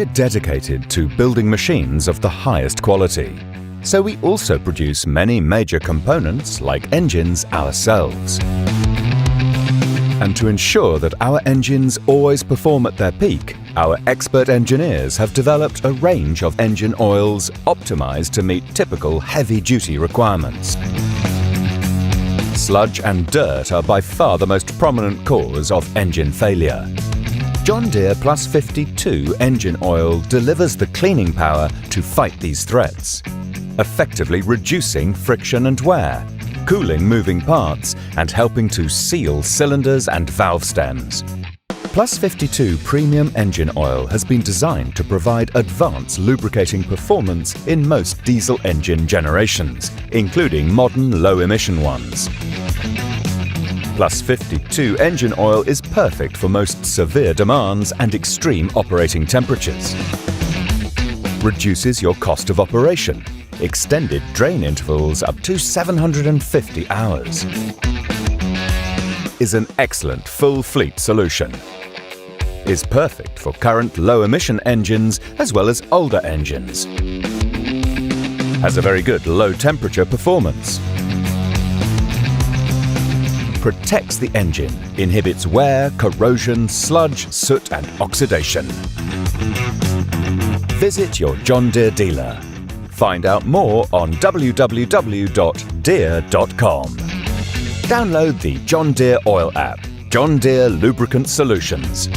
We're dedicated to building machines of the highest quality, so we also produce many major components like engines ourselves. And to ensure that our engines always perform at their peak, our expert engineers have developed a range of engine oils optimized to meet typical heavy-duty requirements. Sludge and dirt are by far the most prominent cause of engine failure. John Deere Plus 52 engine oil delivers the cleaning power to fight these threats, effectively reducing friction and wear, cooling moving parts, and helping to seal cylinders and valve stems. Plus 52 premium engine oil has been designed to provide advanced lubricating performance in most diesel engine generations, including modern low-emission ones. Plus 52 engine oil is perfect for most severe demands and extreme operating temperatures. Reduces your cost of operation, extended drain intervals up to 750 hours. Is an excellent full fleet solution. Is perfect for current low-emission engines as well as older engines. Has a very good low-temperature performance. Protects the engine, inhibits wear, corrosion, sludge, soot and oxidation. Visit your John Deere dealer. Find out more on www.deere.com. Download the John Deere Oil app, John Deere Lubricant Solutions.